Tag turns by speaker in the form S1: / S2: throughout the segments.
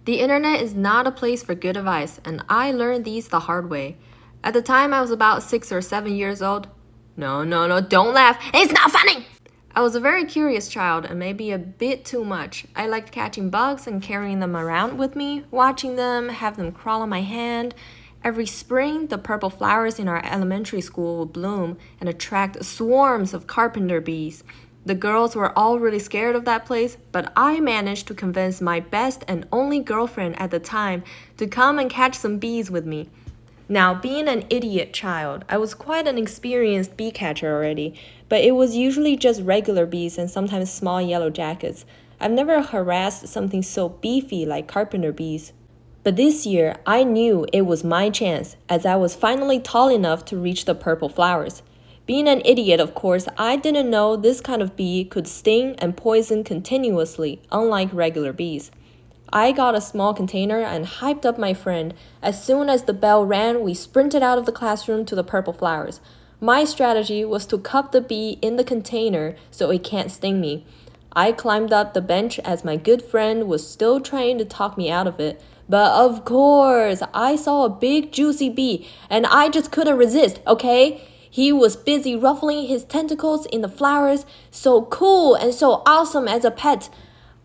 S1: The internet is not a place for good advice, and I learned these the hard way. At the time, I was about 6 or 7 years old. No, don't laugh. It's not funny! I was a very curious child and maybe a bit too much. I liked catching bugs and carrying them around with me, watching them, have them crawl on my hand. Every spring, the purple flowers in our elementary school would bloom and attract swarms of carpenter bees. The girls were all really scared of that place, but I managed to convince my best and only girlfriend at the time to come and catch some bees with me. Now, being an idiot child, I was quite an experienced bee catcher already, but it was usually just regular bees and sometimes small yellow jackets. I've never harassed something so beefy like carpenter bees. But this year, I knew it was my chance, as I was finally tall enough to reach the purple flowers. Being an idiot, of course, I didn't know this kind of bee could sting and poison continuously, unlike regular bees. I got a small container and hyped up my friend. As soon as the bell rang, we sprinted out of the classroom to the purple flowers. My strategy was to cup the bee in the container so it can't sting me. I climbed up the bench as my good friend was still trying to talk me out of it. But of course, I saw a big juicy bee and I just couldn't resist, okay? He was busy ruffling his tentacles in the flowers, so cool and so awesome as a pet.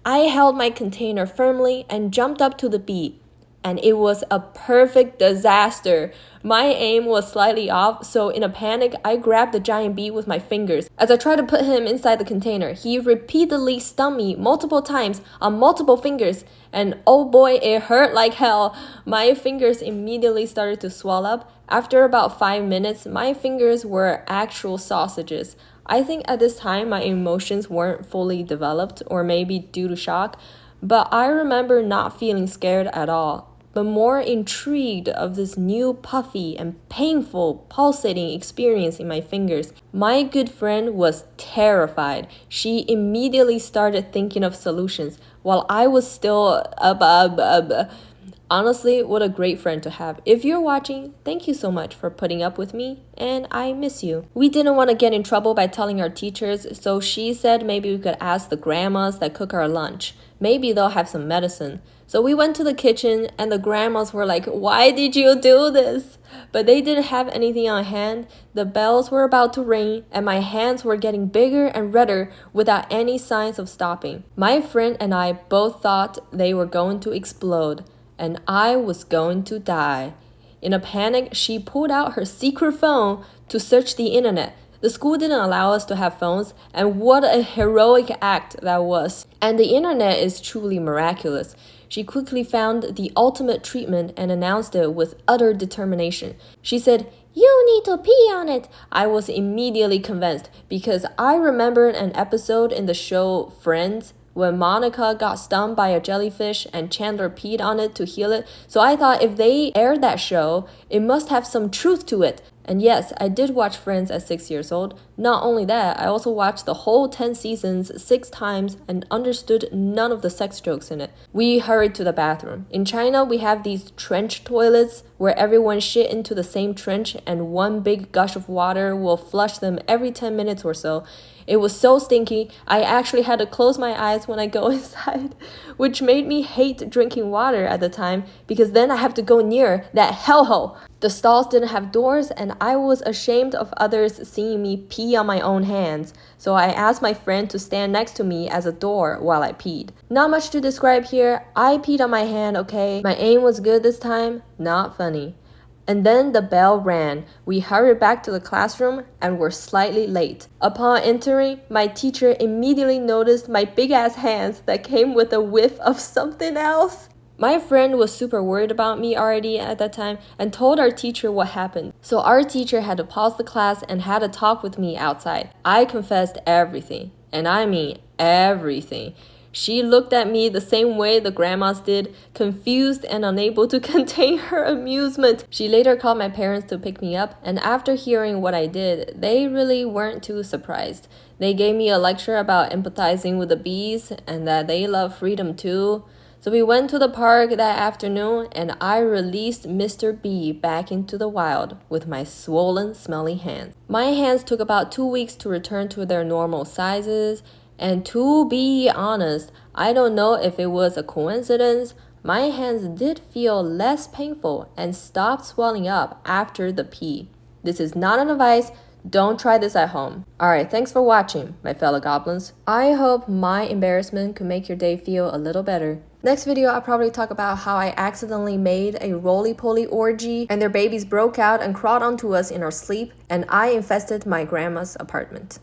S1: I held my container firmly and jumped up to the bee. And it was a perfect disaster. My aim was slightly off, so in a panic, I grabbed the giant bee with my fingers. As I tried to put him inside the container, he repeatedly stung me multiple times on multiple fingers. And oh boy, it hurt like hell. My fingers immediately started to swell up. After about 5 minutes, my fingers were actual sausages. I think at this time my emotions weren't fully developed, or maybe due to shock, but I remember not feeling scared at all, but more intrigued of this new puffy and painful pulsating experience in my fingers. My good friend was terrified. She immediately started thinking of solutions, while I was still Honestly, what a great friend to have. If you're watching, thank you so much for putting up with me, and I miss you. We didn't want to get in trouble by telling our teachers, so she said maybe we could ask the grandmas that cook our lunch. Maybe they'll have some medicine. So we went to the kitchen, and the grandmas were like, "Why did you do this?" But they didn't have anything on hand. The bells were about to ring, and my hands were getting bigger and redder without any signs of stopping. My friend and I both thought they were going to explode, and I was going to die. In a panic, she pulled out her secret phone to search the internet. The school didn't allow us to have phones, and what a heroic act that was. And the internet is truly miraculous. She quickly found the ultimate treatment and announced it with utter determination. She said, "You need to pee on it." I was immediately convinced because I remembered an episode in the show Friends when Monica got stung by a jellyfish and Chandler peed on it to heal it. So I thought if they aired that show, it must have some truth to it. And yes, I did watch Friends at 6 years old. Not only that, I also watched the whole 10 seasons 6 times and understood none of the sex jokes in it. We hurried to the bathroom. In China, we have these trench toilets where everyone shit into the same trench and one big gush of water will flush them every 10 minutes or so. It was so stinky, I actually had to close my eyes when I go inside, which made me hate drinking water at the time because then I have to go near that hellhole. The stalls didn't have doors and I was ashamed of others seeing me pee on my own hands, so I asked my friend to stand next to me as a door while I peed. Not much to describe here. I peed on my hand, okay? My aim was good this time, not funny. And then the bell rang. We hurried back to the classroom and were slightly late. Upon entering, my teacher immediately noticed my big-ass hands that came with a whiff of something else. My friend was super worried about me already at that time and told our teacher what happened. So our teacher had to pause the class and had a talk with me outside. I confessed everything, and I mean everything. She looked at me the same way the grandmas did, confused and unable to contain her amusement. She later called my parents to pick me up, and after hearing what I did, they really weren't too surprised. They gave me a lecture about empathizing with the bees and that they love freedom too. So we went to the park that afternoon, and I released Mr. Bee back into the wild with my swollen, smelly hands. My hands took about 2 weeks to return to their normal sizes. And to be honest, I don't know if it was a coincidence, my hands did feel less painful and stopped swelling up after the pee. This is not an advice. Don't try this at home. Alright, thanks for watching, my fellow goblins. I hope my embarrassment could make your day feel a little better. Next video, I'll probably talk about how I accidentally made a roly-poly orgy and their babies broke out and crawled onto us in our sleep, and I infested my grandma's apartment.